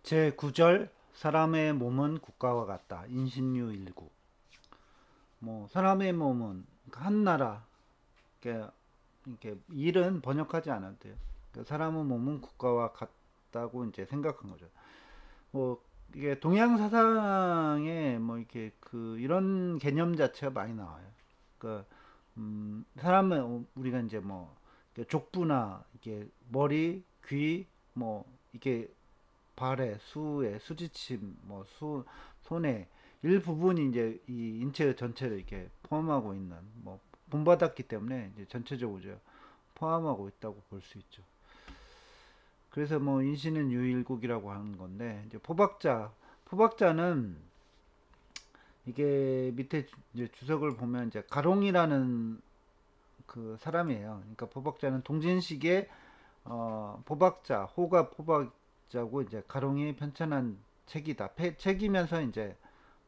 제9절 사람의 몸은 국가와 같다. 인신유 일국. 사람의 몸은 그러니까 한 나라 이렇게 일은 번역하지 않아도 돼요. 그러니까 사람의 몸은 국가와 같다고 이제 생각한 거죠. 뭐 이게 동양 사상에 뭐 이렇게 이런 개념 자체가 많이 나와요. 그러니까 사람은 우리가 이제 뭐 이렇게 족부나 이게 머리, 귀, 뭐 이게 발에, 수에, 수지침, 손에 일부분이 이제 이 인체 전체를 이렇게 포함하고 있는 본받았기 때문에 이제 전체적으로 이제 포함하고 있다고 볼 수 있죠. 그래서 인신은 유일국이라고 하는 건데 이제 포박자는 이게 밑에 이제 주석을 보면 이제 가롱이라는 그 사람이에요. 그러니까 포박자는 동진식의 포박자, 호가 포박자고 이제 가롱이 편찬한 책이다. 책이면서 이제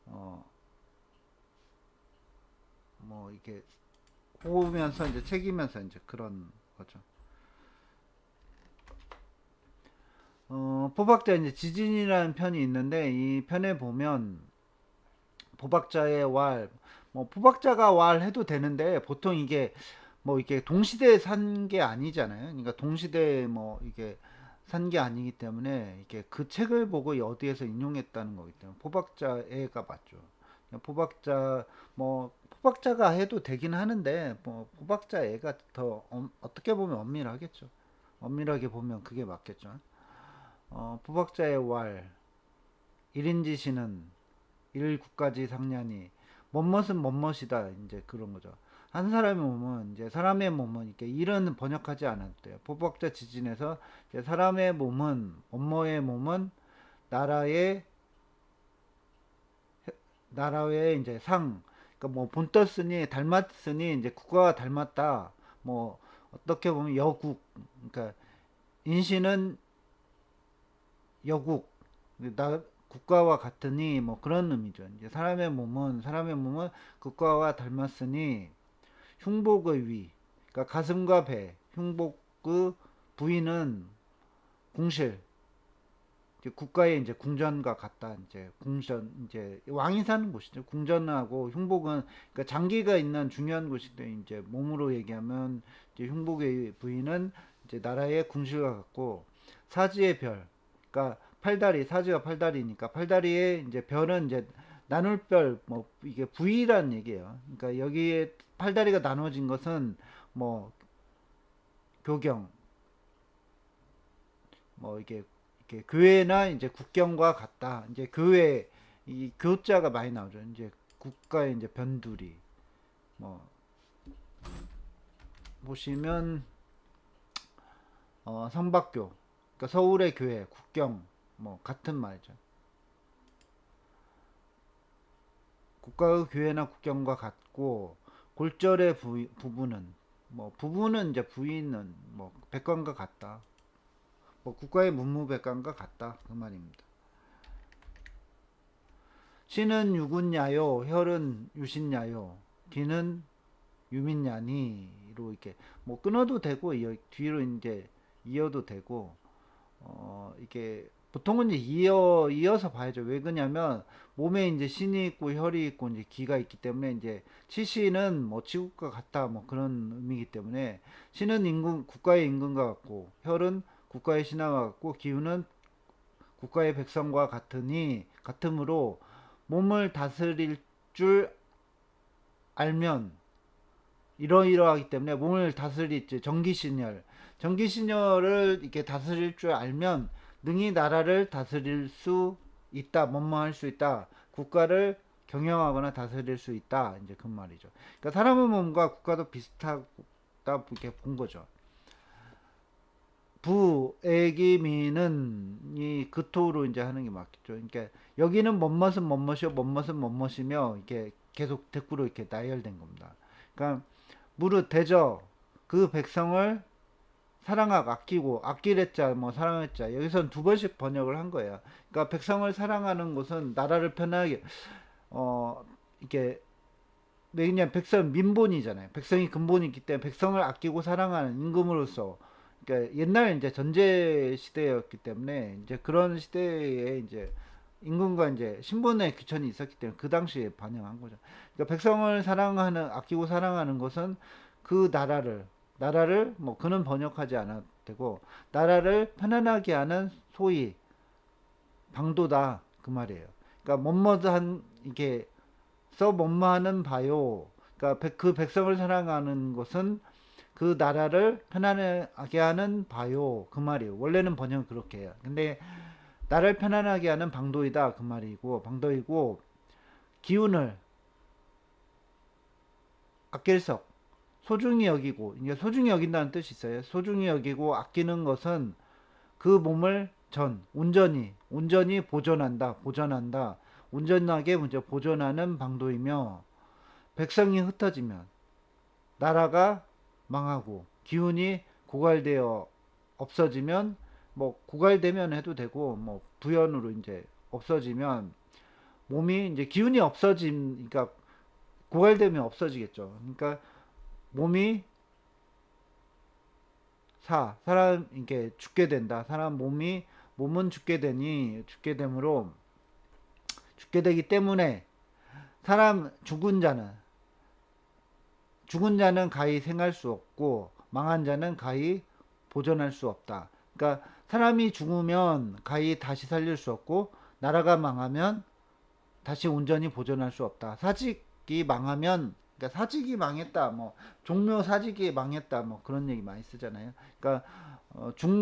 어, 이게 호면서 이제 책이면서 이제 그런 거죠. 포박자 이제 지진이라는 편이 있는데 이 편에 보면 포박자의 왈, 포박자가 왈 해도 되는데 보통 이게 이게 동시대에 산 게 아니잖아요. 그러니까 동시대에 이게 산 게 아니기 때문에 이게 그 책을 보고 어디에서 인용했다는 거기 때문에 포박자애가 맞죠. 포박자 포박자가 해도 되긴 하는데 포박자애가 더 어떻게 보면 엄밀하겠죠. 엄밀하게 보면 그게 맞겠죠. 포박자의 왈, 일인지시는 일국가지 상냐니 멋멋은 멋멋이다 이제 그런 거죠. 한 사람의 몸은 이제 사람의 몸은 이렇게 일은 번역하지 않았대요. 포박자 지진에서 이제 사람의 몸은 엄모의 몸은 나라의 나라의 이제 상 그러니까 본떴으니 닮았으니 이제 국가와 닮았다. 어떻게 보면 여국 그러니까 인신은 여국 나 국가와 같으니 그런 의미죠. 이제 사람의 몸은 국가와 닮았으니 흉복의 위 그러니까 가슴과 배 흉복의 부위는 궁실 이제 국가의 이제 궁전과 같다. 이제 궁전 이제 왕이 사는 곳이죠. 궁전하고 흉복은 그러니까 장기가 있는 중요한 곳인데 이제 몸으로 얘기하면 이제 흉복의 부위는 이제 나라의 궁실과 같고 사지의 별 그러니까 팔다리 사지가 팔다리니까 팔다리에 이제 별은 이제 나눌 별 이게 부위란 얘기예요. 그러니까 여기에 팔다리가 나눠진 것은 뭐 교경 이게 교회나 이제 국경과 같다. 이제 교회 이 교자가 많이 나오죠. 이제 국가의 이제 변두리 뭐 보시면 성박교 그러니까 서울의 교회 국경 같은 말이죠. 국가의 교회나 국경과 같고 골절의 부분은 부분은 이제 부위는 백관과 같다. 국가의 문무백관과 같다 그 말입니다. 신은 유군야요, 혈은 유신야요, 기는 유민야니로 이렇게 끊어도 되고 뒤로 이제 이어도 되고 이게 보통은 이제 이어서 봐야죠. 왜 그러냐면 몸에 이제 신이 있고 혈이 있고 이제 기가 있기 때문에 이제 치신은 치국과 같다 그런 의미이기 때문에 신은 임금 국가의 임금과 같고 혈은 국가의 신하와 같고 기후는 국가의 백성과 같으므로 몸을 다스릴 줄 알면 이러이러하기 때문에 몸을 다스릴 줄 정기신열을 이렇게 다스릴 줄 알면 능히 나라를 다스릴 수 있다 뭐뭐할 수 있다 국가를 경영하거나 다스릴 수 있다 이제 그 말이죠. 그러니까 사람의 몸과 국가도 비슷하다 이렇게 본 거죠. 부애기미는 이 그토로 이제 하는 게 맞겠죠. 그러니까 여기는 멋멋은 멋멋이요, 멋멋은 멋멋이며 이렇게 계속 대꾸로 이렇게 나열된 겁니다. 그러니까 무릇 대저 그 백성을 사랑하고 아끼고 아끼랬자 사랑했자 여기선 두 번씩 번역을 한 거예요. 그러니까 백성을 사랑하는 것은 나라를 편하게 이렇게 왜냐 백성 민본이잖아요. 백성이 근본이기 때문에 백성을 아끼고 사랑하는 임금으로서 그러니까 옛날 이제 전제 시대였기 때문에 이제 그런 시대에 이제 임금과 이제 신분의 귀천이 있었기 때문에 그 당시에 반영한 거죠. 그러니까 백성을 사랑하는 아끼고 사랑하는 것은 그 나라를 뭐 그는 번역하지 않아도 되고 나라를 편안하게 하는 소위 방도다 그 말이에요. 그러니까 뭐뭐한 이게 써 뭐뭐하는 바요. 그러니까 그 백성을 사랑하는 것은 그 나라를 편안하게 하는 바요 그 말이에요. 원래는 번역은 그렇게 해요. 근데 나를 편안하게 하는 방도이다 그 말이고 방도이고 기운을 아낄석 소중히 여기고 이게 소중히 여긴다는 뜻이 있어요. 소중히 여기고 아끼는 것은 그 몸을 온전히 보존한다 온전하게 먼저 보존하는 방도이며 백성이 흩어지면 나라가 망하고 기운이 고갈되어 없어지면 뭐 고갈되면 해도 되고 뭐 부연으로 이제 없어지면 몸이 이제 기운이 그러니까 고갈되면 없어지겠죠. 그러니까 몸이 사람 이게 죽게 된다. 몸은 죽게 되므로 죽게 되기 때문에 사람 죽은 자는 가히 생할 수 없고 망한 자는 가히 보존할 수 없다. 그러니까 사람이 죽으면 가히 다시 살릴 수 없고 나라가 망하면 다시 온전히 보존할 수 없다. 사직이 망하면 그러니까 사직이 망했다. 뭐 종묘 사직이 망했다. 뭐 그런 얘기 많이 쓰잖아요. 그러니까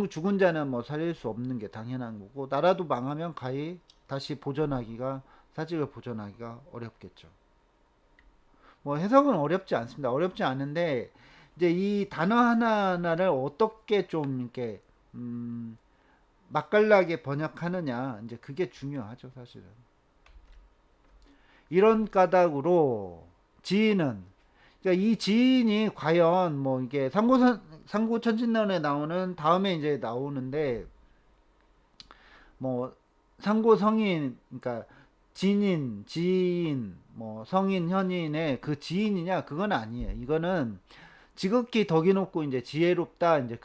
죽은 자는 뭐 살릴 수 없는 게 당연한 거고 나라도 망하면 가히 다시 사직을 보존하기가 어렵겠죠. 뭐 해석은 어렵지 않습니다. 어렵지 않은데 이제 이 단어 하나하나를 어떻게 좀 이렇게 맛깔나게 번역하느냐 이제 그게 중요하죠, 사실은. 이런 까닭으로 지인은 그러니까 이 지인이 과연 뭐 이게 상고천진론에 나오는 다음에 이제 나오는데 뭐 상고성인 그러니까 지인 뭐 성인 현인의 그 지인이냐 그건 아니에요. 이거는 지극히 덕이 높고 이제 지혜롭다 이제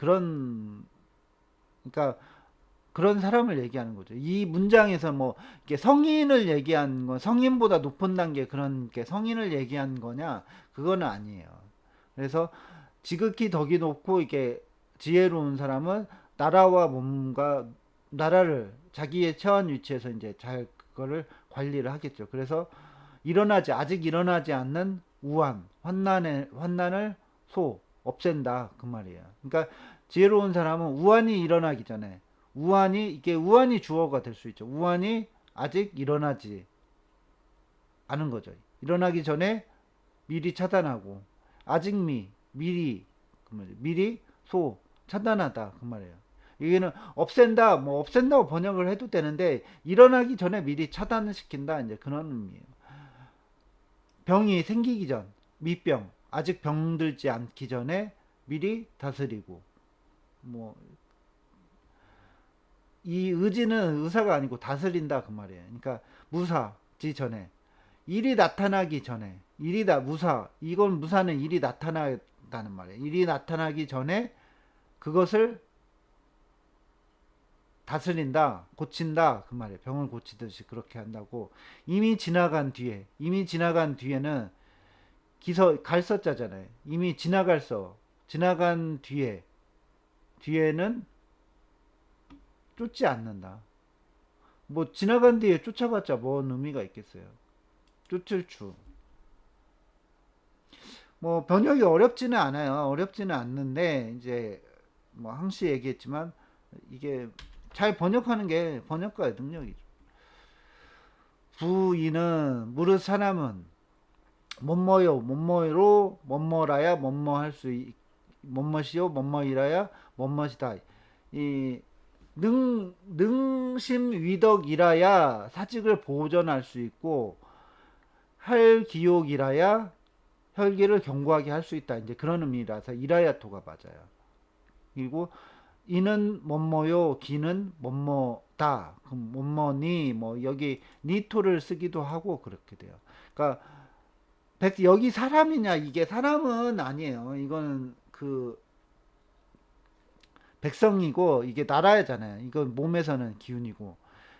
그러니까 그런 사람을 얘기하는 거죠. 이 문장에서 뭐 이게 성인을 얘기한 건 성인보다 높은 단계 그런 게 성인을 얘기한 거냐 그거는 아니에요. 그래서 지극히 덕이 높고 이게 지혜로운 사람은 나라를 자기의 처한 위치에서 이제 잘 그거를 관리를 하겠죠. 그래서 아직 일어나지 않는 환난을 없앤다 그 말이에요. 그러니까 지혜로운 사람은 우환이 일어나기 전에 이게 우환이 주어가 될 수 있죠. 우환이 아직 일어나지 않은 거죠. 일어나기 전에 미리 차단하고 아직 미리 차단하다 그 말이에요. 여기는 없앤다고 번역을 해도 되는데 일어나기 전에 미리 차단을 시킨다 이제 그런 의미예요. 병이 생기기 전 미병 아직 병들지 않기 전에 미리 다스리고 뭐 이 의지는 의사가 아니고 다스린다 그 말이에요. 그러니까 무사지 전에 일이 나타나기 전에 이건 무사는 일이 나타나다는 말이에요. 일이 나타나기 전에 그것을 다스린다, 고친다 그 말이에요. 병을 고치듯이 그렇게 한다고. 이미 지나간 뒤에는 갈서자잖아요. 이미 지나간 뒤에는 쫓지 않는다. 뭐 지나간 뒤에 쫓아봤자 뭔 의미가 있겠어요. 쫓을 주. 뭐 번역이 어렵지는 않아요. 어렵지는 않는데 이제 뭐 항시 얘기했지만 이게 잘 번역하는 게 번역가의 능력이죠. 부인은 무릇 사람은 뭐뭐로 뭐뭐라야 뭐뭐시요 뭐뭐이라야 뭐뭐시다. 이 능심위덕이라야 사직을 보존할 수 있고 할기욕이라야 혈기를 견고하게 할 수 있다. 이제 그런 의미라서 이라야토가 맞아요. 그리고 이는 뭐뭐요, 기는 뭐뭐다. 그럼 뭐뭐니 뭐 여기 니토를 쓰기도 하고 그렇게 돼요. 그러니까 여기 사람이냐 이게 사람은 아니에요. 이거는 그 백성이고 이게 나라잖아요. 이거 몸에서는 기운이고.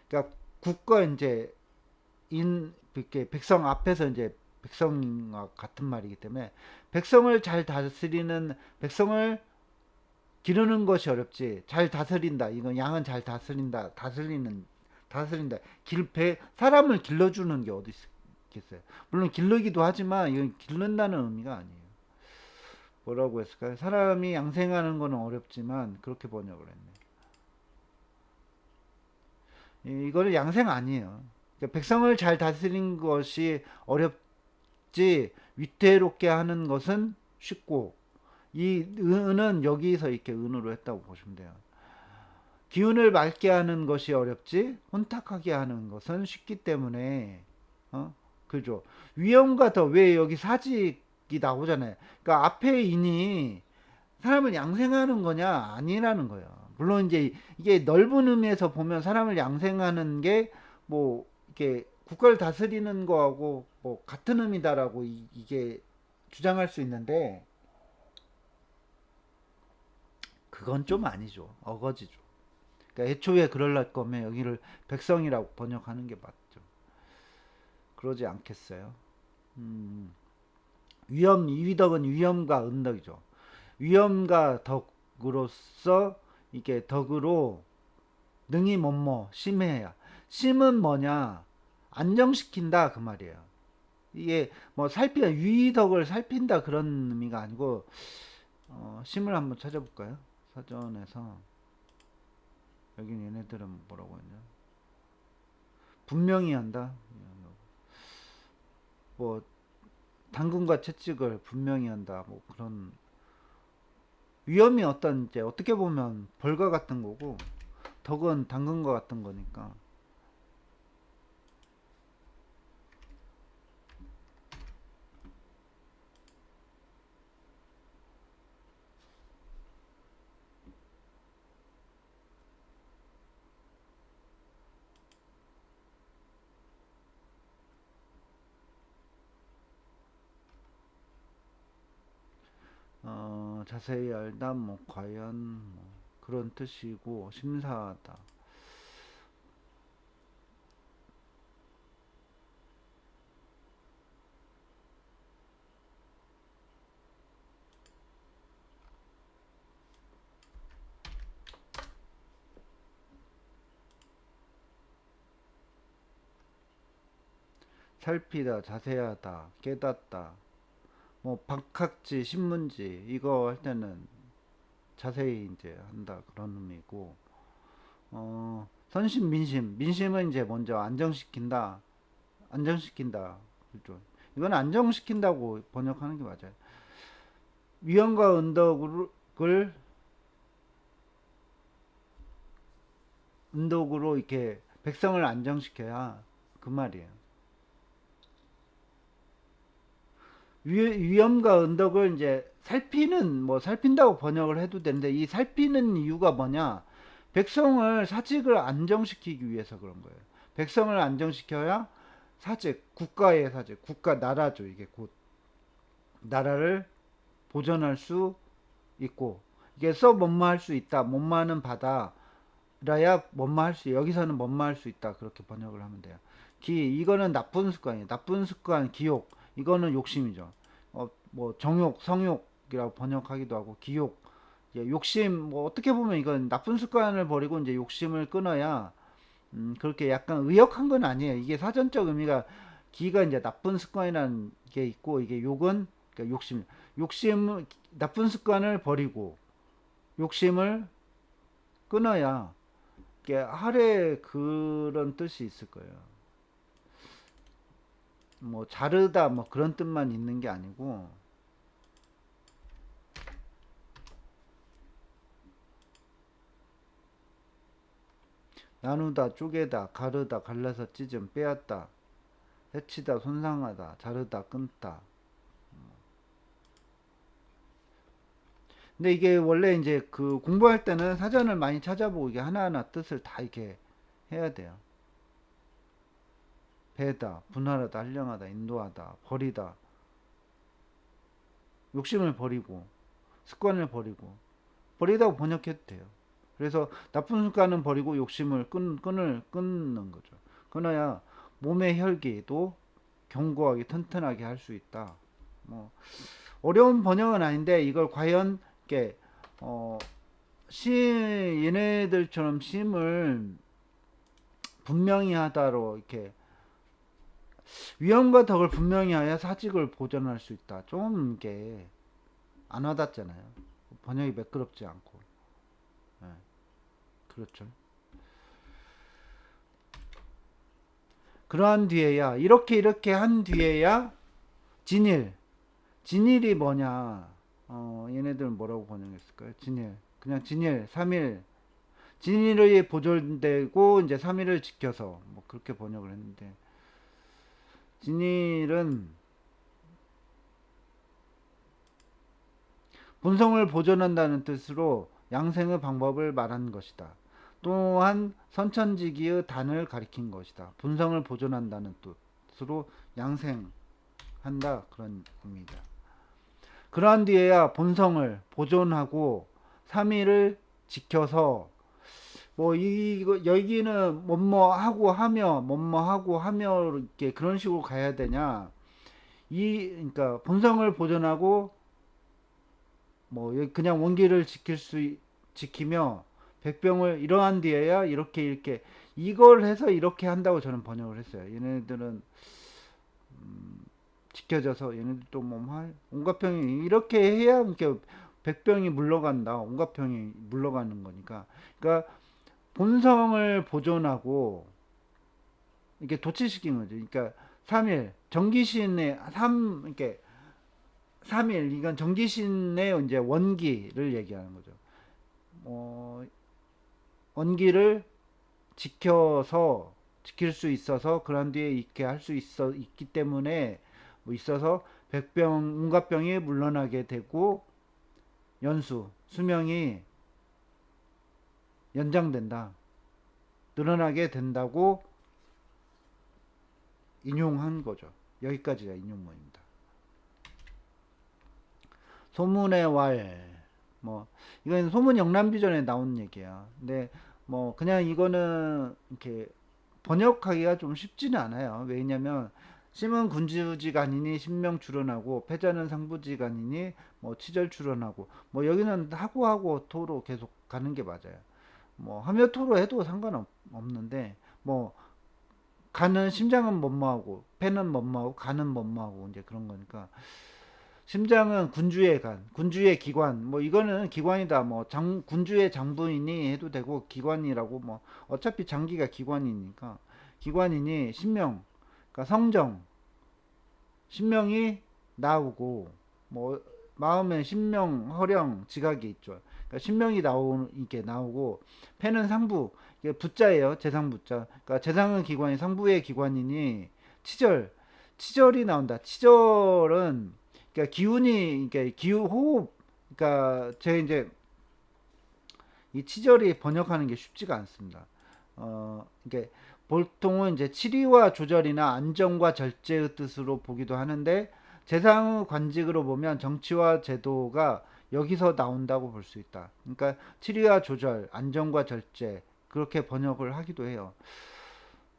그러니까 국가 이제 이렇게 백성 앞에서 이제 백성과 같은 말이기 때문에 백성을 잘 다스리는 백성을 기르는 것이 어렵지 잘 다스린다. 이건 양은 잘 다스린다. 다스린다. 사람을 길러주는 게 어디 있겠어요. 물론 기르기도 하지만 이건 기른다는 의미가 아니에요. 뭐라고 했을까요? 사람이 양생하는 거는 어렵지만 그렇게 번역을 했네. 이거는 양생 아니에요. 그러니까 백성을 잘 다스린 것이 어렵지 위태롭게 하는 것은 쉽고 이 은은 여기서 이렇게 은으로 했다고 보시면 돼요. 기운을 맑게 하는 것이 어렵지 혼탁하게 하는 것은 쉽기 때문에 그죠. 위험과 더 왜 여기 사직이 나오잖아요. 그러니까 앞에 인이 사람을 양생하는 거냐 아니라는 거예요. 물론 이제 이게 넓은 의미에서 보면 사람을 양생하는 게 뭐 이렇게 국가를 다스리는 거하고 뭐 같은 의미다라고 이게 주장할 수 있는데 그건 좀 아니죠. 어거지죠. 그러니까 애초에 그럴랄 거면 여기를 백성이라고 번역하는 게 맞죠. 그러지 않겠어요? 음, 위덕은 위험과 은덕이죠. 위험과 덕으로서 이게 덕으로 능히 뭐뭐 심해야. 심은 뭐냐? 안정시킨다 그 말이에요. 이게 뭐 위덕을 살핀다 그런 의미가 아니고 심을 한번 찾아볼까요? 사전에서 여기 얘네들은 뭐라고 했냐? 분명히 한다. 뭐 당근과 채찍을 분명히 한다. 뭐 그런 위험이 어떤 이제 어떻게 보면 벌과 같은 거고 덕은 당근과 같은 거니까 자세히 알다 뭐 과연 뭐 그런 뜻이고 심사하다. 살피다, 자세하다, 깨닫다. 뭐 박학지, 신문지 이거 할 때는 자세히 이제 한다 그런 의미고 선심, 민심은 이제 먼저 안정시킨다. 그죠? 이건 안정시킨다고 번역하는 게 맞아요. 위험과 은덕으로 이렇게 백성을 안정시켜야 그 말이에요. 위험과 은덕을 이제 살핀다고 번역을 해도 되는데 이 살피는 이유가 뭐냐? 백성을 사직을 안정시키기 위해서 그런 거예요. 백성을 안정시켜야 국가의 사직, 나라죠. 이게 곧 나라를 보존할 수 있고 이게 뭐뭐할 수 있다. 뭐뭐하는 바다라야 뭐뭐할 수 여기서는 뭐뭐할 수 있다. 그렇게 번역을 하면 돼요. 이거는 나쁜 습관이에요. 나쁜 습관, 기욕. 이거는 욕심이죠. 뭐 정욕, 성욕이라고 번역하기도 하고 기욕, 욕심. 뭐 어떻게 보면 이건 나쁜 습관을 버리고 이제 욕심을 끊어야 그렇게 약간 의역한 건 아니에요. 이게 사전적 의미가 기가 이제 나쁜 습관이라는 게 있고 이게 욕은 그러니까 욕심 나쁜 습관을 버리고 욕심을 끊어야 이게 하래 그런 뜻이 있을 거예요. 뭐 자르다 뭐 그런 뜻만 있는 게 아니고 나누다, 쪼개다, 가르다, 갈라서 찢음, 빼앗다, 해치다, 손상하다, 자르다, 끊다. 근데 이게 원래 이제 그 공부할 때는 사전을 많이 찾아보고 이게 하나하나 뜻을 다 이렇게 해야 돼요. 배다, 분할하다, 한량하다, 인도하다, 버리다, 욕심을 버리고, 습관을 버리고, 버리다고 번역해도 돼요. 그래서 나쁜 습관은 버리고 욕심을 끊는 거죠. 끊어야 몸의 혈기도 견고하게 튼튼하게 할 수 있다. 뭐 어려운 번역은 아닌데 이걸 과연 이렇게 어, 얘네들처럼 심을 분명히 하다로 이렇게 위험과 덕을 분명히 하여 사직을 보존할 수 있다. 좀 이게 안 와닿잖아요. 번역이 매끄럽지 않고. 네, 그렇죠. 그러한 뒤에야 이렇게 한 뒤에야 진일. 진일이 뭐냐? 얘네들은 뭐라고 번역했을까요? 진일. 그냥 진일, 3일. 진일이 보존되고 이제 3일을 지켜서 뭐 그렇게 번역을 했는데 진일은 본성을 보존한다는 뜻으로 양생의 방법을 말한 것이다. 또한 선천지기의 단을 가리킨 것이다. 본성을 보존한다는 뜻으로 양생한다 그런 의미다. 그러한 뒤에야 본성을 보존하고 3일을 지켜서 뭐 이거 여기는 뭐뭐 하고 하며 뭐뭐 하고 하며 이렇게 그런 식으로 가야 되냐? 그러니까 본성을 보존하고 뭐 그냥 원기를 지키며 백병을 이러한 뒤에야 이렇게 이걸 해서 이렇게 한다고 저는 번역을 했어요. 얘네들은 지켜져서 얘네들도 뭐 온갖 병이 이렇게 해야 이렇게 백병이 물러간다. 온갖 병이 물러가는 거니까. 그러니까 본성을 보존하고 이렇게 도치시킨 거죠. 그러니까 3일 정기신의 이렇게 3일 이건 정기신의 이제 원기를 얘기하는 거죠. 원기를 지킬 수 있어서 그런 뒤에 있게 할 수 있기 때문에 뭐 있어서 백병 온갖 병이 물러나게 되고 수명이 연장된다. 늘어나게 된다고 인용한 거죠. 여기까지가 인용문입니다. 소문의 뭐 이건 소문 영남비전에 나온 얘기야. 근데 뭐 그냥 이거는 이렇게 번역하기가 좀 쉽지는 않아요. 왜냐면 심은 군주지간이니 신명 출원하고 패자는 상부지간이니 뭐 치절 출원하고 뭐 여기는 하고 토로 계속 가는 게 맞아요. 뭐 하며 토로 해도 상관없는데 뭐 간은 심장은 뭐뭐하고 폐는 뭐뭐하고 간은 뭐뭐하고 이제 그런 거니까 심장은 군주의 간, 군주의 기관, 뭐 이거는 기관이다. 뭐 군주의 장부인이 해도 되고 기관이라고 뭐 어차피 장기가 기관이니까 기관이니 신명, 그러니까 성정, 신명이 나오고 뭐 마음에 신명, 허령, 지각이 있죠. 그러니까 신명이 이게 나오고 폐는 상부, 이게 부자예요. 재상 부자. 그러니까 재상은 기관이 상부의 기관이니 치절이 나온다. 치절은 그러니까 기운이 그러니까 기후 호흡 그러니까 제가 이제 이 치절이 번역하는 게 쉽지가 않습니다. 이게 보통은 이제 치리와 조절이나 안정과 절제의 뜻으로 보기도 하는데 재상의 관직으로 보면 정치와 제도가 여기서 나온다고 볼 수 있다. 그러니까 치리와 조절, 안정과 절제 그렇게 번역을 하기도 해요.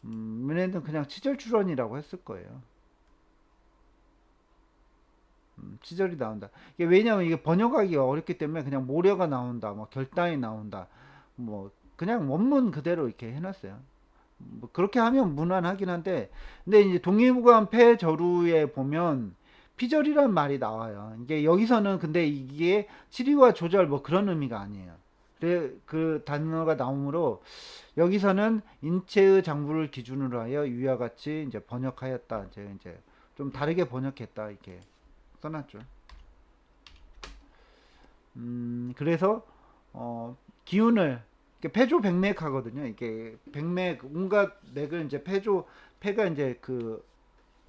얘네는 그냥 치절출원이라고 했을 거예요. 치절이 나온다. 이게 왜냐면 이게 번역하기가 어렵기 때문에 그냥 모려가 나온다, 뭐 결단이 나온다, 뭐 그냥 원문 그대로 이렇게 해놨어요. 뭐 그렇게 하면 무난하긴 한데, 근데 이제 동의무관 폐저루에 보면 피절이란 말이 나와요. 이게 여기서는 근데 이게 치리와 조절 뭐 그런 의미가 아니에요. 그 단어가 나오므로 여기서는 인체의 장부를 기준으로 하여 위와 같이 이제 번역하였다. 이제 좀 다르게 번역했다 이렇게 써놨죠. 그래서 기운을 폐조백맥 하거든요. 이게 백맥 온갖 맥을 이제 폐가 이제 그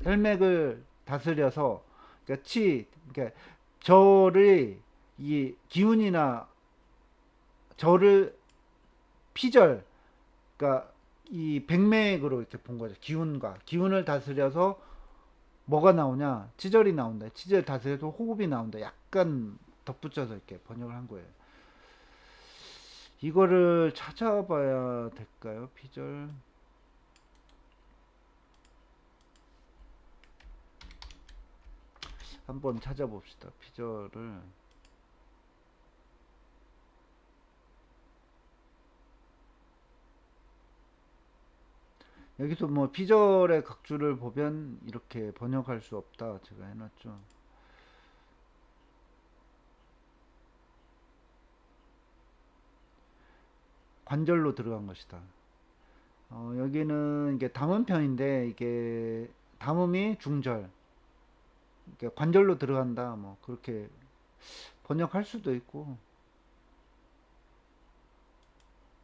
혈맥을 다스려서 그러니까 그러니까 저를 이 기운이나 저를 피절 그러니까 이 백맥으로 이렇게 본 거죠. 기운을 다스려서 뭐가 나오냐? 치절이 나온다. 치절 다스려서 호흡이 나온다. 약간 덧붙여서 이렇게 번역을 한 거예요. 이거를 찾아봐야 될까요? 피절. 한번 찾아봅시다. 피절을. 여기서 뭐 피절의 각주를 보면 이렇게 번역할 수 없다. 제가 해놨죠. 관절로 들어간 것이다. 여기는 이게 담음편인데 이게 담음이 중절, 이게 관절로 들어간다. 뭐 그렇게 번역할 수도 있고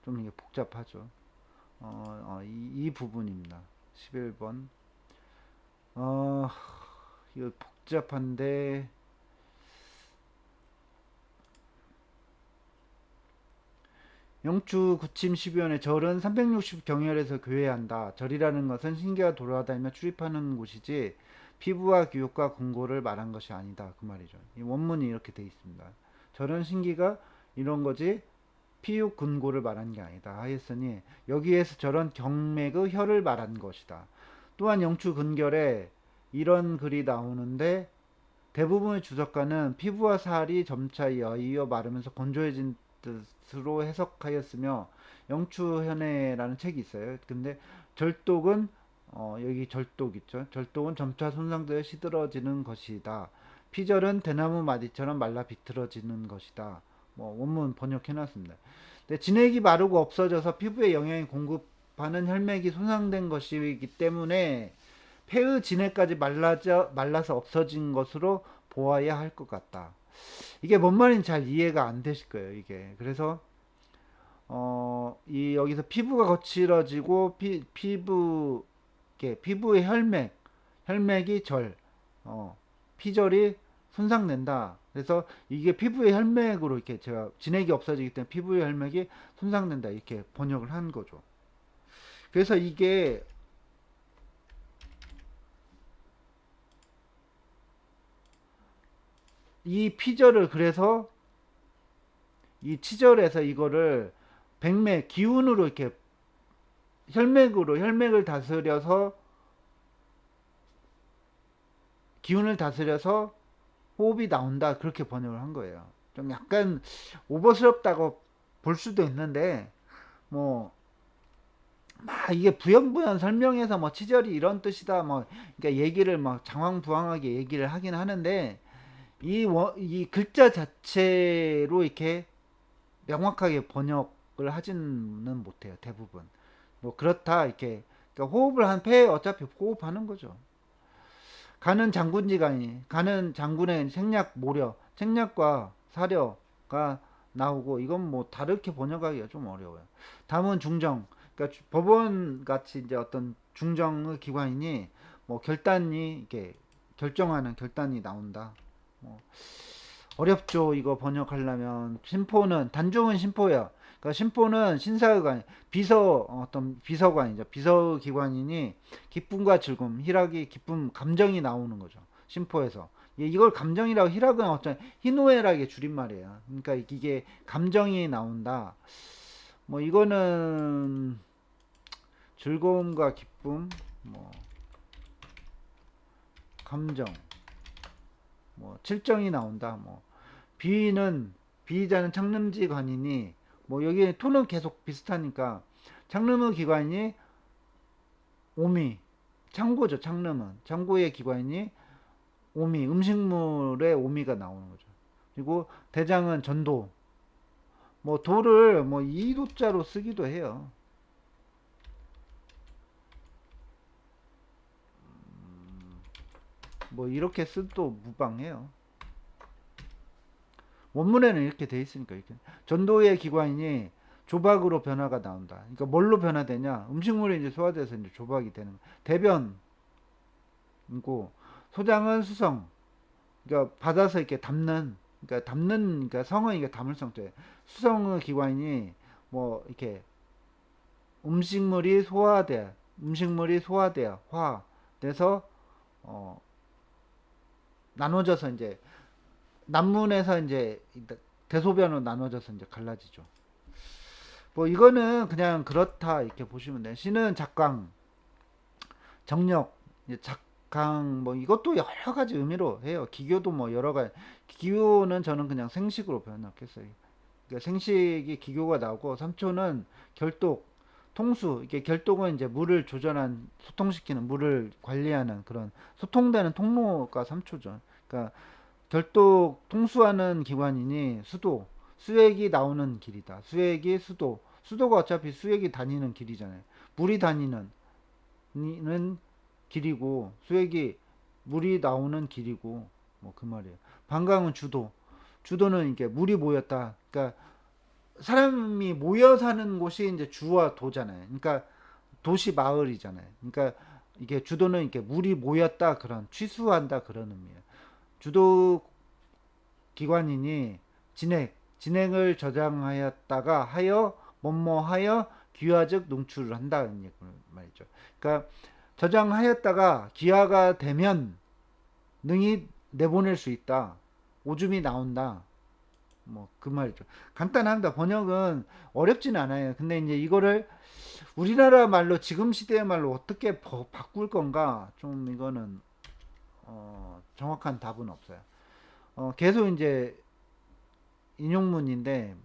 좀 이게 복잡하죠. 이 부분입니다. 11번. 어, 이거 복잡한데 영주 구침 12원의 절은 360 경혈에서 교회한다. 절이라는 것은 신기가 돌아다니며 출입하는 곳이지 피부와 교육과 궁고를 말한 것이 아니다. 그 말이죠. 이 원문이 이렇게 돼 있습니다. 절은 신기가 이런 거지 피육 근고를 말한 게 아니다 하였으니 여기에서 저런 경맥의 혈을 말한 것이다. 또한 영추 근결에 이런 글이 나오는데 대부분의 주석가는 피부와 살이 점차 이어 마르면서 건조해진 뜻으로 해석하였으며 영추현해라는 책이 있어요. 근데 절독은 여기 절독 있죠. 절독은 점차 손상되어 시들어지는 것이다. 피절은 대나무 마디처럼 말라 비틀어지는 것이다. 뭐 원문 번역해놨습니다. 근데 진액이 마르고 없어져서 피부에 영양이 공급하는 혈맥이 손상된 것이기 때문에 폐의 진액까지 말라서 없어진 것으로 보아야 할 것 같다. 이게 뭔 말인지 잘 이해가 안 되실 거예요, 이게. 그래서, 여기서 피부가 거칠어지고, 피부의 혈맥이 피절이 손상된다. 그래서 이게 피부의 혈맥으로 이렇게 제가 진액이 없어지기 때문에 피부의 혈맥이 손상된다. 이렇게 번역을 한 거죠. 그래서 이게 이 피절을 그래서 이 치절에서 이거를 백맥 기운으로 이렇게 혈맥을 다스려서 기운을 다스려서 호흡이 나온다 그렇게 번역을 한 거예요. 좀 약간 오버스럽다고 볼 수도 있는데 뭐 막 이게 부연부연 설명해서 뭐 치절이 이런 뜻이다 뭐 그러니까 얘기를 막 장황부황하게 얘기를 하긴 하는데 이 글자 자체로 이렇게 명확하게 번역을 하지는 못해요. 대부분. 뭐 그렇다 이렇게 그러니까 호흡을 한 폐에 어차피 호흡하는 거죠. 가는 장군의 생략 모려 생략과 사려가 나오고 이건 뭐 다르게 번역하기가 좀 어려워요. 다음은 중정. 그러니까 법원 같이 이제 어떤 중정의 기관이니 뭐 결단이 이렇게 결정하는 결단이 나온다. 뭐 어렵죠. 이거 번역하려면 심포는 단중은 심포예요. 그러니까 심포는 신사의관, 어떤 비서관이죠. 비서기관이니 기쁨과 즐거움, 희락이 기쁨, 감정이 나오는 거죠. 심포에서. 이걸 감정이라고 희락은 어떤 희노애락의 줄임말이에요. 그러니까 이게 감정이 나온다. 뭐 이거는 즐거움과 기쁨, 뭐 감정, 뭐 칠정이 나온다. 뭐 비위는 비의자는 창름지 관이니 뭐 여기 토는 계속 비슷하니까 창름의 기관이 오미 창고죠. 창고의 기관이 오미 음식물의 오미가 나오는 거죠. 그리고 대장은 전도 뭐 도를 뭐 이도자로 쓰기도 해요. 뭐 이렇게 써도 무방해요. 원문에는 이렇게 돼 있으니까 이렇게 전도의 기관이 조박으로 변화가 나온다. 그러니까 뭘로 변화되냐? 음식물이 이제 소화돼서 이제 조박이 되는 대변이고 소장은 수성. 그러니까 받아서 이렇게 그러니까 성은 이게 담을 성자예요. 수성의 기관이 뭐 이렇게 음식물이 소화돼야 화돼서 어 나눠져서 이제 난문에서 이제 대소변으로 나눠져서 이제 갈라지죠. 뭐 이거는 그냥 그렇다 이렇게 보시면 돼요. 신은 작강, 정력, 이제 작강 뭐 이것도 여러 가지 의미로 해요. 기교도 뭐 여러 가지. 기교는 저는 그냥 생식으로 표현했겠어요. 그러니까 생식이 기교가 나오고 삼초는 결독, 통수. 이게 결독은 이제 물을 조절한 소통시키는 물을 관리하는 그런 소통되는 통로가 삼초죠. 그러니까 결독 통수하는 기관이니 수도, 수액이 나오는 길이다. 수액이 수도, 수도가 어차피 수액이 다니는 길이잖아요. 물이 다니는 길이고 수액이 물이 나오는 길이고 뭐 그 말이에요. 반강은 주도, 주도는 이게 물이 모였다. 그러니까 사람이 모여 사는 곳이 이제 주와 도잖아요. 그러니까 도시 마을이잖아요. 그러니까 이게 주도는 이렇게 물이 모였다 그런 취수한다 그런 의미예요. 주도 기관이니 진행을 저장하였다가 하여 뭐뭐하여 귀화적 농출을 한다는 말이죠. 그러니까 저장하였다가 기화가 되면 능히 내보낼 수 있다. 오줌이 나온다. 뭐 그 말이죠. 간단합니다. 번역은 어렵진 않아요. 근데 이제 이거를 우리나라 말로 지금 시대의 말로 어떻게 바꿀 건가 좀 이거는 정확한 답은 없어요. 계속 이제 인용문인데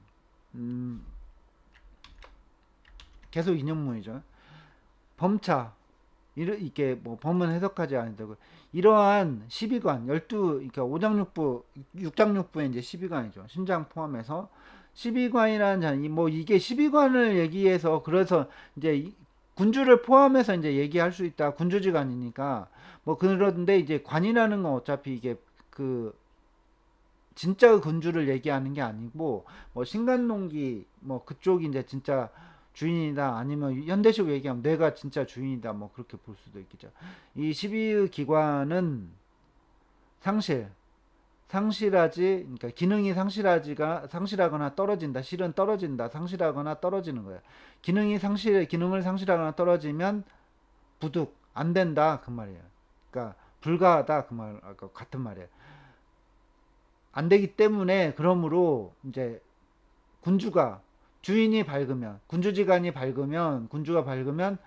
음, 계속 인용문이죠. 범차 이게 뭐 범은 해석하지 않는다고 이러한 12관 12 그러니까 5장육부 6장육부의 이제 12관이죠. 신장 포함해서 12관이라는 뭐 이게 12관을 얘기해서 그래서 이제 군주를 포함해서 이제 얘기할 수 있다. 군주지관이니까 뭐 그런데 이제 관이라는 건 어차피 이게 그 진짜 군주를 얘기하는 게 아니고 뭐 신간농기 뭐 그쪽이 이제 진짜 주인이다 아니면 현대식으로 얘기하면 내가 진짜 주인이다 뭐 그렇게 볼 수도 있겠죠. 이 12의 기관은 상실 상실하지 그러니까 기능이 상실하거나 떨어진다 실은 떨어진다 상실하거나 떨어지는 거야. 기능을 상실하거나 떨어지면 부득 안 된다 그 말이에요. 그러니까 불가하다 그 말 같은 말이에요. 안 되기 때문에 그러므로 이제 군주가 주인이 밝으면 군주가 밝으면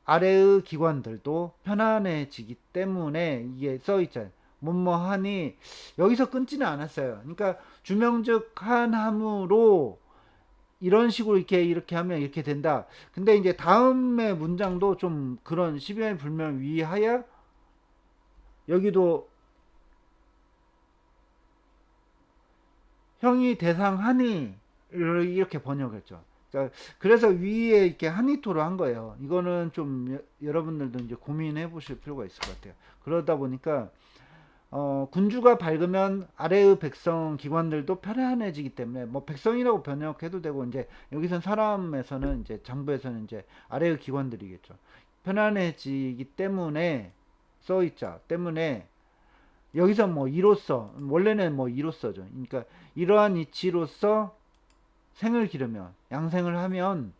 아래의 기관들도 편안해지기 때문에 이게 써 있잖아요. 뭐뭐하니 여기서 끊지는 않았어요. 그러니까 주명즉 한함으로 이런 식으로 이렇게 하면 이렇게 된다. 근데 이제 다음의 문장도 좀 그런 12의 불명 위하여 여기도 형이 대상하니 이렇게 번역했죠. 그러니까 그래서 위에 이렇게 한이토로 한 거예요. 이거는 좀 여러분들도 이제 고민해 보실 필요가 있을 것 같아요. 그러다 보니까 군주가 밝으면 아래의 백성 기관들도 편안해지기 때문에 뭐 백성이라고 번역해도 되고 이제 여기선 사람에서는 이제 장부에서는 이제 아래의 기관들이겠죠. 편안해지기 때문에 써 있자 때문에 여기서 뭐 이로써 원래는 뭐 이로써죠. 그러니까 이러한 이치로서 생을 기르면 양생을 하면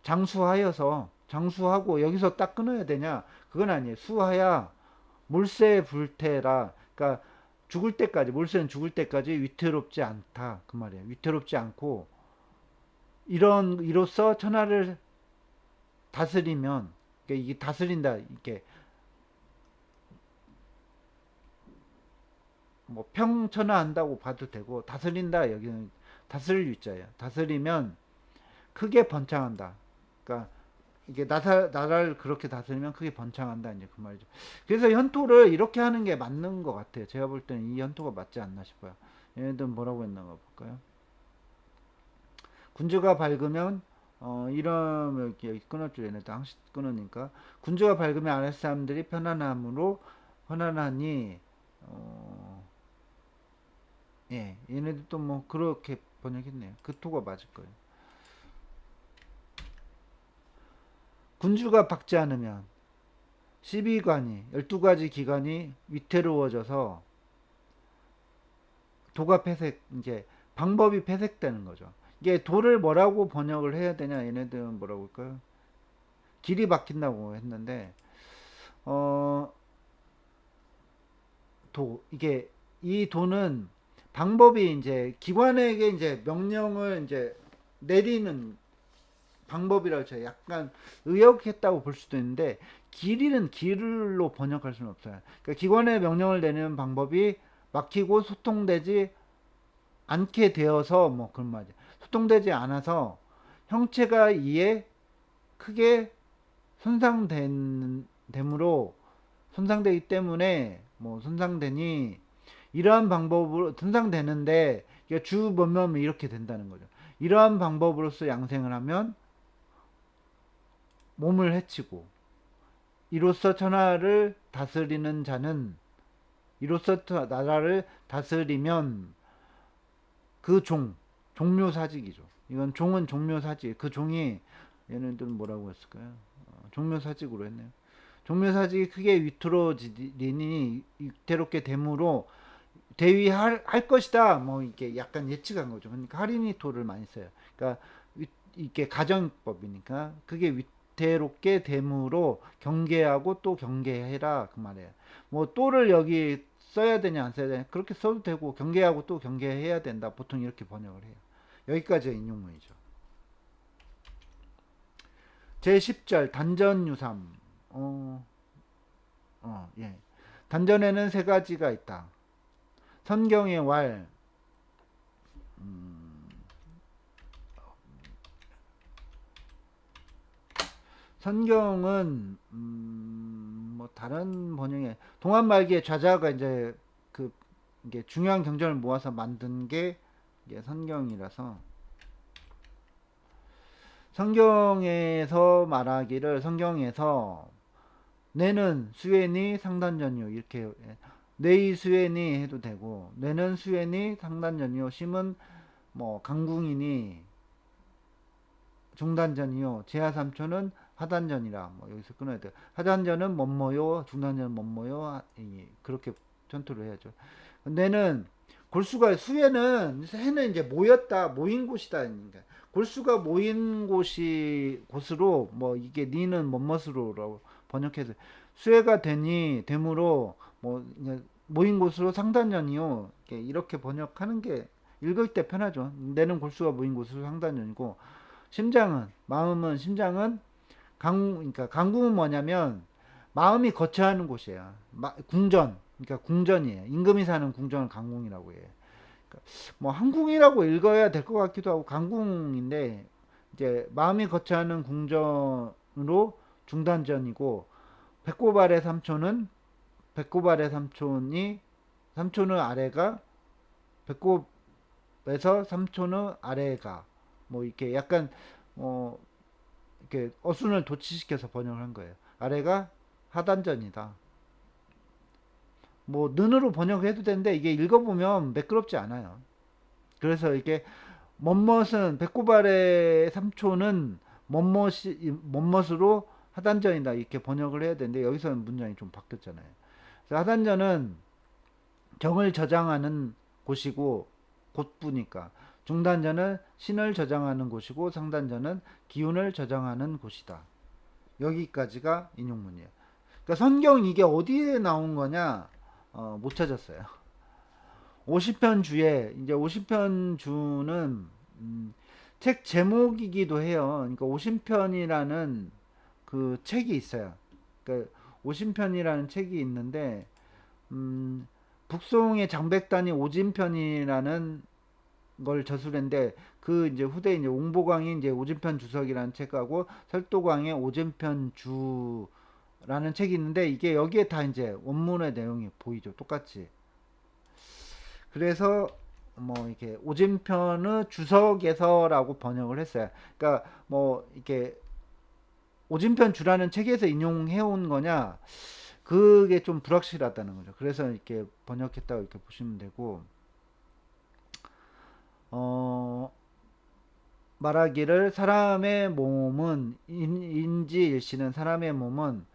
장수하고 여기서 딱 끊어야 되냐? 그건 아니에요. 수하야 몰세 불태라. 그러니까 죽을 때까지 몰세는 죽을 때까지 위태롭지 않다 그 말이에요. 위태롭지 않고 이로써 천하를 다스리면 그러니까 이게 다스린다 이게 뭐 평천하한다고 봐도 되고 다스린다 여기는 다스릴 유자예요. 다스리면 크게 번창한다. 그러니까 이게 나라를 그렇게 다스리면 크게 번창한다 이제 그 말이죠. 그래서 현토를 이렇게 하는 게 맞는 것 같아요. 제가 볼 때는 이 현토가 맞지 않나 싶어요. 얘네들 뭐라고 했나 볼까요? 군주가 밝으면 이런 이렇게 끊었죠. 얘네들 항시 끊으니까 군주가 밝으면 아랫 사람들이 편안함으로 편안하니 예, 얘네들도 뭐 그렇게 번역했네요. 그 토가 맞을 거예요. 군주가 박지 않으면 12관이 12가지 기관이 위태로워져서 도가 폐색 이제 방법이 폐색되는 거죠. 이게 도를 뭐라고 번역을 해야 되냐 얘네들은 뭐라고 할까요? 길이 막힌다고 했는데 어, 도 이게 이 도는 방법이 이제 기관에게 이제 명령을 이제 내리는 방법이라고 제가 약간 의역했다고 볼 수도 있는데 길이는 길로 번역할 수는 없어요. 그러니까 기관에 명령을 내리는 방법이 막히고 소통되지 않게 되어서 뭐 그런 말이죠. 소통되지 않아서 형체가 이에 크게 손상됨으로 손상되기 때문에 뭐 손상되니 이러한 방법으로 손상되는데 주 뭐면 이렇게 된다는 거죠. 이러한 방법으로서 양생을 하면 몸을 해치고 이로써 천하를 다스리는 자는 이로써 나라를 다스리면 그 종묘사직이죠. 이건 종은 종묘사직. 그 종이 얘네들은 뭐라고 했을까요? 종묘사직으로 했네요. 종묘사직이 크게 위태로지니 위태롭게 되므로 대위할 것이다. 뭐 이렇게 약간 예측한 거죠. 그러니까 할인이토를 많이 써요. 그러니까 이게 가정법이니까 그게 위태롭게 되므로 경계하고 또 경계해라 그 말이에요. 뭐 또를 여기 써야 되냐 안 써야 되냐 그렇게 써도 되고 경계하고 또 경계해야 된다. 보통 이렇게 번역을 해요. 여기까지가 인용문이죠. 제10절 단전유삼. 예. 단전에는 세 가지가 있다. 선경의 왈, 선경은 뭐 다른 번역에 동안 말기에 좌자가 이제 그 이게 중요한 경전을 모아서 만든 게 이게 선경이라서 성경에서 말하기를 성경에서 내는 수엔이 상단전이요 이렇게 내이 수엔이 해도 되고 내는 수엔이 상단전이요 심은 뭐 강궁이니 중단전이요 제하삼초는 하단전이라 뭐 여기서 끊어야 돼요. 하단전은 뭐뭐요 중단전은 뭐뭐요 그렇게 전투를 해야죠. 내는 골수가 수에는 해는 이제 모였다 모인 곳이다. 그러니까 골수가 모인 곳으로 뭐 이게 니는 뭐뭇으로라고 번역해서 수해가 되니 되므로 뭐 모인 곳으로 상단전이요 이렇게 번역하는 게 읽을 때 편하죠. 내는 골수가 모인 곳으로 상단전이고 심장은 마음은 심장은 그러니까 강궁은 뭐냐면 마음이 거처하는 곳이에요. 궁전 그러니까 궁전이에요. 임금이 사는 궁전을 강궁이라고 해요. 그러니까 뭐 한궁이라고 읽어야 될 것 같기도 하고 강궁인데 이제 마음이 거처하는 궁전으로 중단전이고 배꼽 아래 삼촌은 배꼽 아래 삼촌이 삼촌의 아래가 배꼽에서 삼촌의 아래가 뭐 이렇게 약간 이렇게 어순을 도치시켜서 번역을 한 거예요. 아래가 하단전이다. 뭐 는으로 번역해도 되는데 이게 읽어보면 매끄럽지 않아요. 그래서 이게 멋멋은 배꼽 아래 삼촌은 멋멋으로 하단전이다 이렇게 번역을 해야 되는데 여기서는 문장이 좀 바뀌었잖아요. 그래서 하단전은 정을 저장하는 곳이고 곳부니까 중단전은 신을 저장하는 곳이고 상단전은 기운을 저장하는 곳이다. 여기까지가 인용문이에요. 그러니까 성경 이게 어디에 나온 거냐 못 찾았어요. 50편 주에 이제 50편 주는 책 제목이기도 해요. 그러니까 50편이라는 그 책이 있어요. 그러니까 50편이라는 책이 있는데 북송의 장백단이 오진편이라는 걸 저술했는데 그 이제 후대 이제 옹보광이 이제 오진편 주석이라는 책하고 설도광의 오진편 주라는 책이 있는데 이게 여기에 다 이제 원문의 내용이 보이죠. 똑같이. 그래서 뭐 이렇게 오진편의 주석에서라고 번역을 했어요. 그러니까 뭐 이렇게 오진편 주라는 책에서 인용해 온 거냐 그게 좀 불확실하다는 거죠. 그래서 이렇게 번역했다고 이렇게 보시면 되고 말하기를 사람의 몸은 인지일시는 사람의 몸은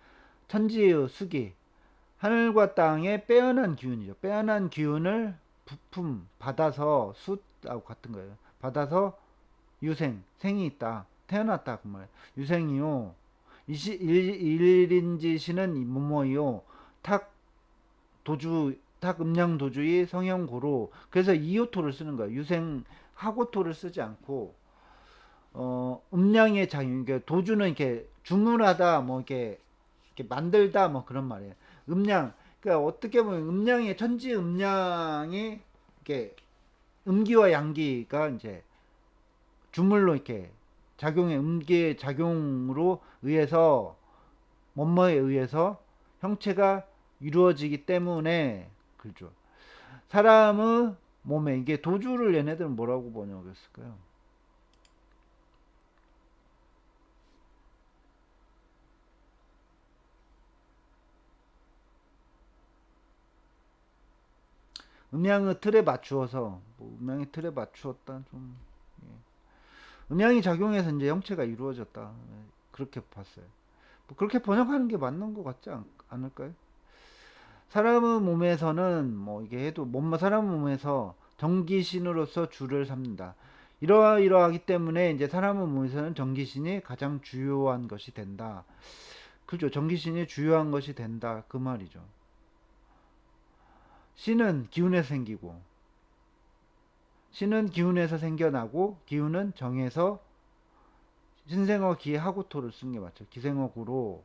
천지의 수기 하늘과 땅의 빼어난 기운이죠. 빼어난 기운을 부품 받아서 숫하고 같은 거예요. 받아서 유생 생이 있다 태어났다 그 말. 유생이요 일인지시는 뭐뭐요 탁 도주 탁 음양도주의 성형고로. 그래서 이요토를 쓰는 거야. 유생 하고토를 쓰지 않고 음양의 작용. 그러니까 도주는 이렇게 주문하다 뭐 이렇게 만들다 뭐 그런 말이에요. 음양. 그러니까 어떻게 보면 음양의 천지 음양이 이렇게 음기와 양기가 이제 주물로 이렇게 작용의 음기의 작용으로 의해서 뭐뭐에 의해서 형체가 이루어지기 때문에 그죠. 사람의 몸에 이게 도주를 얘네들은 뭐라고 번역했을까요? 음양의 틀에 맞추어서 뭐 음양의 틀에 맞추었다 좀 예. 음양이 작용해서 이제 형체가 이루어졌다 예, 그렇게 봤어요. 뭐 그렇게 번역하는 게 맞는 것 같지 않을까요? 사람의 몸에서는 뭐 이게 해도 몸 사람 몸에서 정기신으로서 주를 삼는다. 이러이러하기 때문에 이제 사람의 몸에서는 정기신이 가장 주요한 것이 된다. 그죠? 정기신이 주요한 것이 된다. 그 말이죠. 신은 기운에서 생기고, 신은 기운에서 생겨나고, 기운은 정에서 신생어 기에 하고토를 쓴 게 맞죠. 기생어구로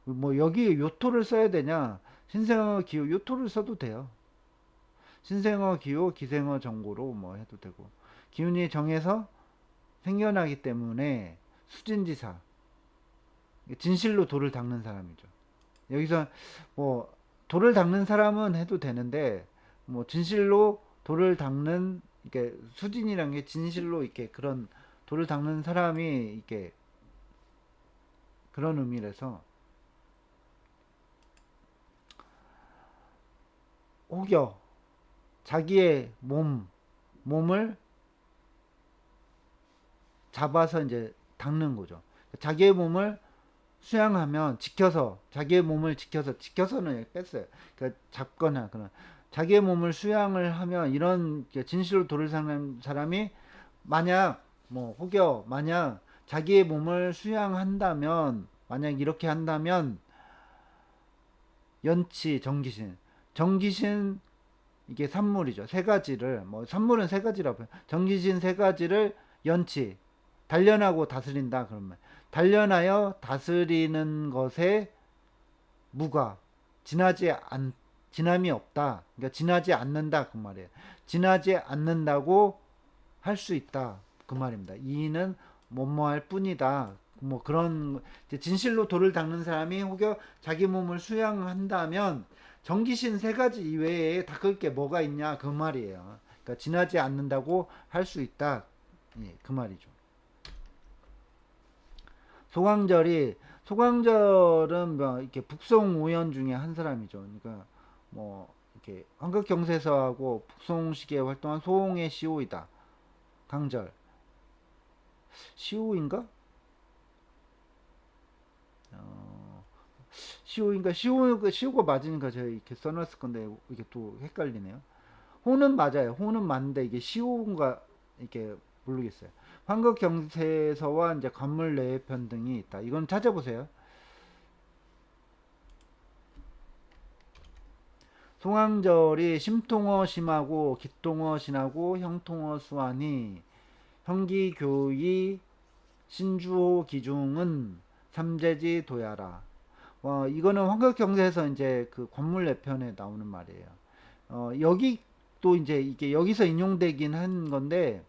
뭐 여기 요토를 써야 되냐? 신생어 기호 요토를 써도 돼요. 신생어 기호 기생어 정고로 뭐 해도 되고 기운이 정해서 생겨나기 때문에 수진지사 진실로 돌을 닦는 사람이죠. 여기서 뭐 돌을 닦는 사람은 해도 되는데 뭐 진실로 돌을 닦는 이게 수진이란 게 진실로 이렇게 그런 돌을 닦는 사람이 이렇게 그런 의미라서 혹여 자기의 몸을 잡아서 이제 닦는 거죠. 자기의 몸을 수양하면 지켜서 자기의 몸을 지켜서는 뺐어요. 그러니까 잡거나 그런 자기의 몸을 수양을 하면 이런 진실로 도를 닦는 사람이 만약 뭐 혹여 만약 자기의 몸을 수양한다면 만약 이렇게 한다면 연치 정기신 이게 산물이죠. 세 가지를 뭐 산물은 세 가지라고 해요. 정기신 세 가지를 연치 단련하고 다스린다 그러면 단련하여 다스리는 것에 무가 지나지 않 지남이 없다. 그러니까 지나지 않는다 그 말이에요. 지나지 않는다고 할 수 있다 그 말입니다. 이는 뭐뭐할 뿐이다. 뭐 그런 진실로 도를 닦는 사람이 혹여 자기 몸을 수양한다면 정기신 세 가지 이외에 닦을 게 뭐가 있냐 그 말이에요. 그러니까 지나지 않는다고 할 수 있다. 예, 그 말이죠. 소광절이 소광절은 뭐 이렇게 북송 오연 중에 한 사람이죠. 그러니까 뭐 이렇게 환극경세서하고 북송시기에 활동한 소홍의 시호이다. 강절 시호인가? 어, 시호인가? 시호가 맞으니까 제가 이렇게 써놨을 건데 이게 또 헷갈리네요. 호는 맞아요. 호는 맞는데 이게 시호인가 이렇게 모르겠어요. 환극경세서와 이제 관물 내편 등이 있다. 이건 찾아보세요. 송황절이 심통어 심하고 기통어 신하고 형통어 수하니 형기교의 신주호 기중은 삼재지 도야라. 이거는 환극경세에서 이제 그 관물내편에 나오는 말이에요. 여기 또 이제 이게 여기서 인용되긴 한 건데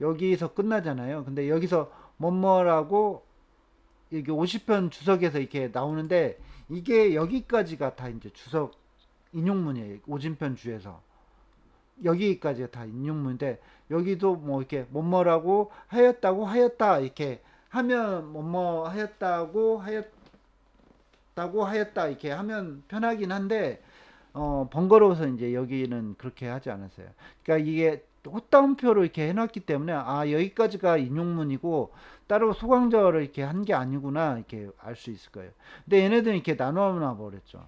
여기서 끝나잖아요. 근데 여기서 뭐뭐라고 이게 50편 주석에서 이렇게 나오는데 이게 여기까지가 다 이제 주석 인용문이에요. 오진편 주에서 여기까지가 다 인용문인데 여기도 뭐 이렇게 뭐뭐라고 하였다고 하였다 이렇게 하면 뭐뭐 하였다 이렇게 하면 편하긴 한데 번거로워서 이제 여기는 그렇게 하지 않았어요. 그러니까 이게 호따옴표로 이렇게 해놨기 때문에 아 여기까지가 인용문이고 따로 소강절을 이렇게 한 게 아니구나 이렇게 알 수 있을 거예요. 근데 얘네들은 이렇게 나눠 버렸죠.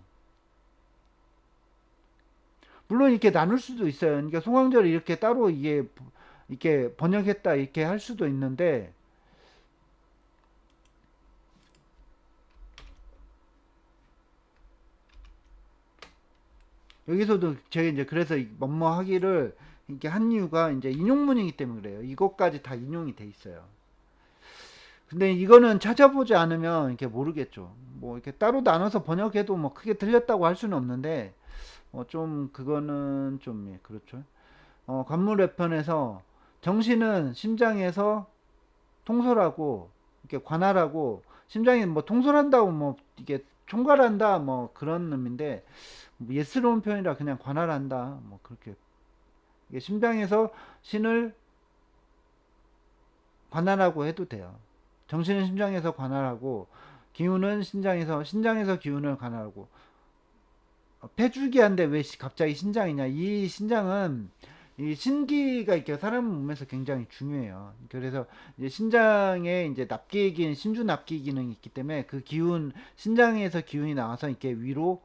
물론 이렇게 나눌 수도 있어요. 그러니까 송황절을 이렇게 따로 이게 이렇게 번역했다 이렇게 할 수도 있는데 여기서도 제가 이제 그래서 뭐뭐 하기를 이렇게 한 이유가 이제 인용문이기 때문에 그래요. 이것까지 다 인용이 돼 있어요. 근데 이거는 찾아보지 않으면 이렇게 모르겠죠. 뭐 이렇게 따로 나눠서 번역해도 뭐 크게 틀렸다고 할 수는 없는데, 좀 그거는 좀 예, 그렇죠. 관문 외편에서 정신은 심장에서 통솔하고 이렇게 관할하고, 심장이 뭐 통솔한다고 뭐 이게 총괄한다 뭐 그런 의미인데, 뭐 예스러운 표현이라 그냥 관할한다 뭐 그렇게, 이게 심장에서 신을 관할하고 해도 돼요. 정신은 심장에서 관할하고, 기운은 신장에서 기운을 관할하고. 폐줄기한데 왜 갑자기 신장이냐? 이 신장은 이 신기가 이렇게 사람 몸에서 굉장히 중요해요. 그래서 이제 신장에 이제 납기 기능, 신주 납기 기능이 있기 때문에 그 기운, 신장에서 기운이 나와서 이렇게 위로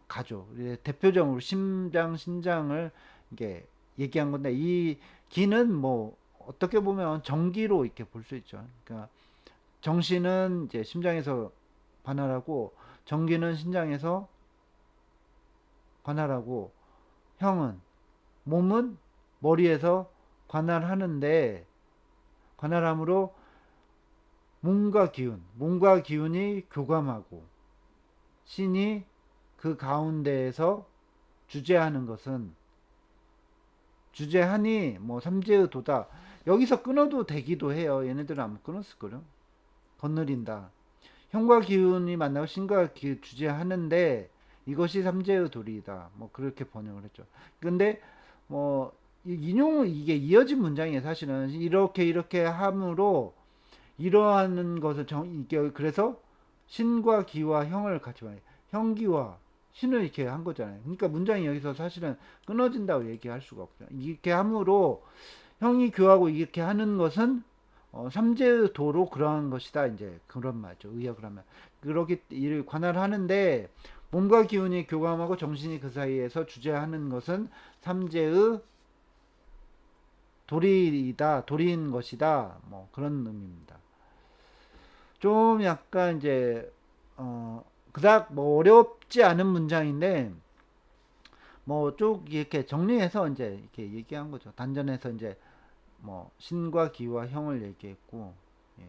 가죠. 대표적으로 신장을 이게 얘기한 건데, 이 기는 뭐 어떻게 보면 정기로 이렇게 볼 수 있죠. 그러니까 정신은 이제 심장에서 관할하고, 정기는 신장에서 관할하고, 형은 몸은 머리에서 관할하는데, 관할함으로 몸과 기운이 교감하고, 신이 그 가운데에서 주재하는 것은, 주재하니 뭐 삼재의 도다. 여기서 끊어도 되기도 해요. 얘네들은 안 끊었을 거요. 건너린다. 형과 기운이 만나고 신과 주재하는데 이것이 삼재의 도리이다. 뭐 그렇게 번역을 했죠. 근데 뭐 인용은 이게 이어진 문장이에요. 사실은 이렇게 함으로 이러하는 것을 이게 그래서 신과 기와 형을 같이 말해. 형기와 신을 이렇게 한 거잖아요. 그러니까 문장이 여기서 사실은 끊어진다고 얘기할 수가 없죠. 이렇게 함으로 형이 교하고 이렇게 하는 것은 삼재의 도로 그러한 것이다. 이제 그런 말이죠. 의역을 하면. 그렇게 이를 관할하는데, 몸과 기운이 교감하고 정신이 그 사이에서 주재하는 것은 삼재의 도리이다. 도리인 것이다. 뭐 그런 의미입니다. 좀 약간 이제 그닥 뭐 어렵지 않은 문장인데, 뭐 쭉 이렇게 정리해서 이제 이렇게 얘기한 거죠. 단전에서 이제 뭐 신과 기와 형을 얘기했고, 예.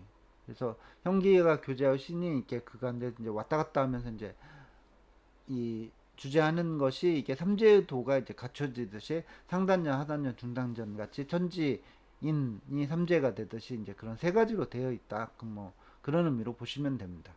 그래서 형기가 교제하고 신이 이렇게 그간데 이제 왔다 갔다 하면서 이제 이 주제하는 것이 이게 삼재의 도가 이제 갖춰지듯이 상단전, 하단전, 중단전 같이 천지인이 삼재가 되듯이 이제 그런 세 가지로 되어 있다. 그 뭐 그런 의미로 보시면 됩니다.